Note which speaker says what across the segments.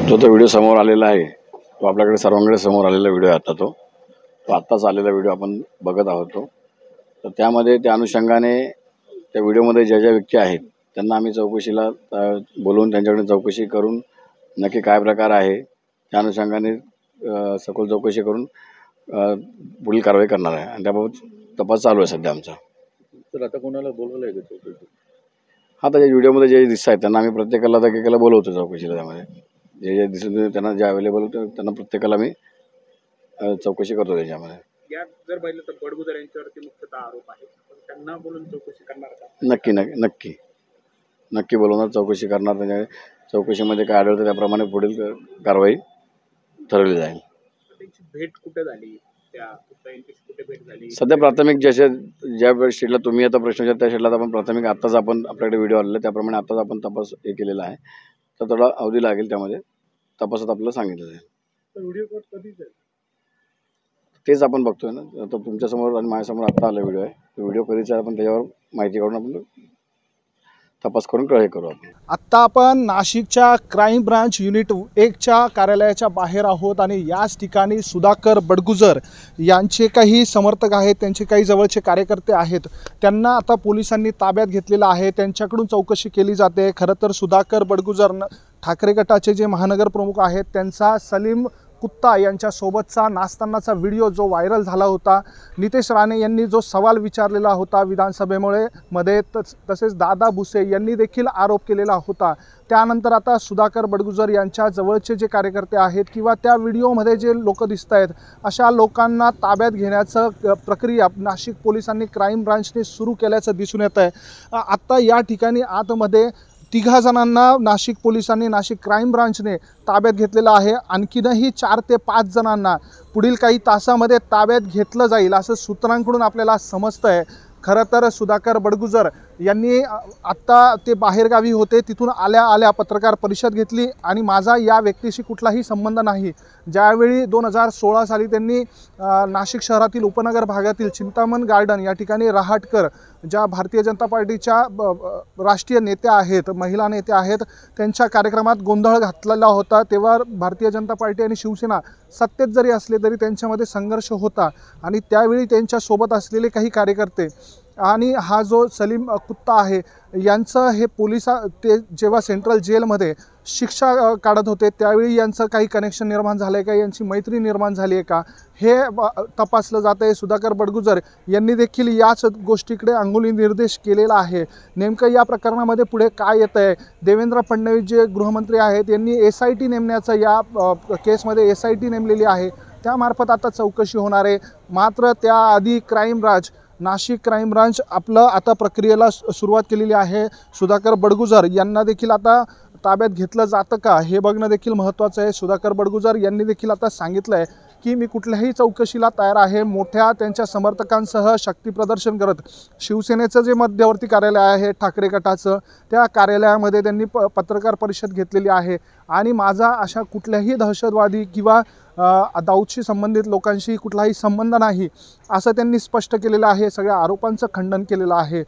Speaker 1: जो तो व्हिडिओ समोर आलेला आहे तो आपल्याकडे सर्वांकडे समोर आलेला व्हिडिओ आहे. तो आत्ताच आलेला व्हिडिओ आपण बघत आहोत. तर त्यामध्ये त्या अनुषंगाने त्या व्हिडिओमध्ये ज्या व्यक्ती आहेत त्यांना आम्ही चौकशीला बोलवून त्यांच्याकडे चौकशी करून नक्की काय प्रकार आहे त्या अनुषंगाने सखोल चौकशी करून पुढील कारवाई करणार आहे आणि त्याबाबत तपास चालू आहे सध्या आमचा.
Speaker 2: तर आता कोणाला बोलवलं आहे चौकशी?
Speaker 1: हा, तर व्हिडिओमध्ये जे दिसत आहेत त्यांना आम्ही प्रत्येकाला बोलवतो चौकशीला. त्यामध्ये जे दिसून त्यांना जे अवेलेबल होतं त्यांना प्रत्येकाला मी चौकशी करतो त्याच्यामध्ये.
Speaker 3: यात जर पाहिलं तर बडगुजर यांच्यावरती मुख्यतः आरोप आहे, पण त्यांना बोलून चौकशी करणार का?
Speaker 1: नक्की बोलवणार, चौकशी करणार. त्याच्या चौकशीमध्ये काय आढळतं त्याप्रमाणे पुढील कारवाई ठरवली जाईल.
Speaker 3: त्यांची भेट कुठे झाली, त्या कुठे भेट झाली?
Speaker 1: सध्या प्राथमिक ज्या स्टेटला तुम्ही आता प्रश्न विचारता त्या स्टेटला आपण प्राथमिक आत्ताच आपण आपल्याकडे व्हिडिओ आलेला त्याप्रमाणे आत्ताच आपण तपास हे केलेला आहे. तर थोडा अवधी लागेल, त्यामध्ये तपासात आपल्याला सांगितलं जाईल.
Speaker 3: व्हिडिओ कॉल कधी जाईल
Speaker 1: तेच आपण बघतोय ना. आता तुमच्यासमोर आणि माझ्यासमोर आत्ता आला व्हिडिओ आहे. व्हिडिओ कधीचा आपण त्याच्यावर माहिती काढून आपण तपास करून करू आपण.
Speaker 4: आत्ता आपण नाशिकच्या क्राईम ब्रांच युनिट 1च्या कार्यालयाच्या बाहेर आहोत आणि याच ठिकाणी सुधाकर बडगुजर यांचे काही समर्थक आहेत, त्यांचे काही जवळचे कार्यकर्ते आहेत, त्यांना आता पोलिसांनी ताब्यात घेतलेलं आहे. त्यांच्याकडून चौकशी केली जाते. खरं तर सुधाकर बडगुजर ठाकरे गटाचे जे महानगर प्रमुख आहेत त्यांचा सलीम कुत्ता यांच्यासोबतचा नाचतानाचा व्हिडिओ जो व्हायरल झाला होता, नितेश राणे यांनी जो सवाल विचारलेला होता विधानसभेमध्ये तसेच दादा भुसे यांनी देखील आरोप केलेला होता. त्यानंतर आता सुधाकर बडगुजर यांच्या जवळचे जे कार्यकर्ते आहेत किंवा त्या व्हिडिओमध्ये जे लोक दिसत आहेत अशा लोकांना ताब्यात घेण्याचं प्रक्रिया नाशिक पोलिसांनी क्राईम ब्रांचने सुरू केल्याचं दिसून येत आहे. आत्ता या ठिकाणी आतमध्ये 3 जणांना नाशिक पोलिसांनी, नाशिक क्राईम ब्रांचने ताब्यात घेतलेलं आहे. आणखीनही 4 ते 5 जणांना पुढील काही तासामध्ये ताब्यात घेतलं जाईल असं सूत्रांकडून आपल्याला समजतं आहे. खरं तर सुधाकर बडगुजर यांनी आत्ता ते बाहेरगावी होते, तिथून आल्या पत्रकार परिषद घेतली आणि माझा या व्यक्तीशी कुठलाही संबंध नाही. ज्यावेळी 2016 साली त्यांनी नाशिक शहरातील उपनगर भागातील चिंतामण गार्डन या ठिकाणी रहाटकर ज्या भारतीय जनता पार्टीच्या राष्ट्रीय नेत्या आहेत, महिला नेत्या आहेत, त्यांच्या कार्यक्रमात गोंधळ घातलेला होता. तेव्हा भारतीय जनता पार्टी आणि शिवसेना सत्तेत जरी असले तरी त्यांच्यामध्ये संघर्ष होता आणि त्यावेळी त्यांच्यासोबत असलेले काही कार्यकर्ते आणि हा जो सलीम कुत्ता आहे यांचं हे ते जेव्हा सेंट्रल जेलमध्ये शिक्षा काढत होते त्यावेळी यांचं काही कनेक्शन निर्माण झालं आहे का, यांची मैत्री निर्माण झाली आहे का, हे तपासलं जातं आहे. सुधाकर बडगुजर यांनी देखील याच गोष्टीकडे अंगुली निर्देश केलेला आहे. नेमकं या प्रकरणामध्ये पुढे काय येतं आहे, देवेंद्र फडणवीस जे गृहमंत्री आहेत यांनी SIT नेमण्याचं, या केसमध्ये SIT नेमलेली आहे, त्यामार्फत आता चौकशी होणार आहे. मात्र त्याआधी नाशिक क्राईम ब्रांच आपलं आता प्रक्रियेला सुरुवात केलेली आहे. सुधाकर बडगुजर यांना देखील आता ताब्यात घेतलं जातं का हे बघणं देखील महत्त्वाचं आहे. सुधाकर बडगुजर यांनी देखील आता सांगितलं आहे की मी कुठल्याही चौकशीला तयार आहे. मोठ्या त्यांच्या समर्थकांसह शक्तीप्रदर्शन करत शिवसेनेचं जे मध्यवर्ती कार्यालय आहे ठाकरे गटाचं, त्या कार्यालयामध्ये त्यांनी पत्रकार परिषद घेतलेली आहे आणि माझा अशा कुठल्याही दहशतवादी किंवा दाऊदशी संबंधित लोकांशी कुठलाही संबंध नाही असं त्यांनी स्पष्ट केलेलं आहे. सगळ्या आरोपांचं खंडन केलेलं आहे.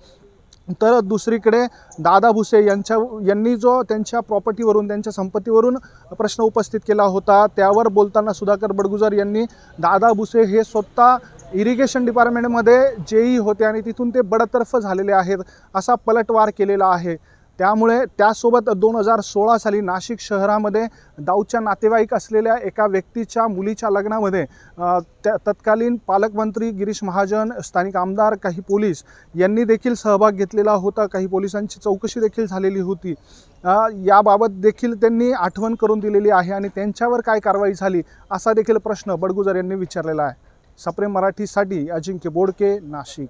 Speaker 4: तर दुसरीकडे दादा भुसे यांनी जो त्यांच्या प्रॉपर्टीवरून, त्यांच्या संपत्तीवरून प्रश्न उपस्थित केला होता त्यावर बोलताना सुधाकर बडगुजर यांनी दादा भुसे हे स्वतः इरिगेशन डिपार्टमेंटमध्ये JE होते आणि तिथून ते बडतर्फ झालेले आहेत असा पलटवार केलेला आहे. त्यामुळे त्यासोबत 2016 साली नाशिक शहरामध्ये दाऊदच्या नातेवाईक असलेल्या एका व्यक्तीच्या मुलीच्या लग्नामध्ये तत्कालीन पालकमंत्री गिरीश महाजन, स्थानिक आमदार, काही पोलीस यांनी देखील सहभाग घेतलेला होता. काही पोलिसांची चौकशी देखील झालेली होती. याबाबत देखील त्यांनी आठवण करून दिलेली आहे आणि त्यांच्यावर काय कारवाई झाली असा देखील प्रश्न बडगुजर यांनी विचारलेला आहे. सप्रेम मराठीसाठी अजिंक्य बोडके, नाशिक.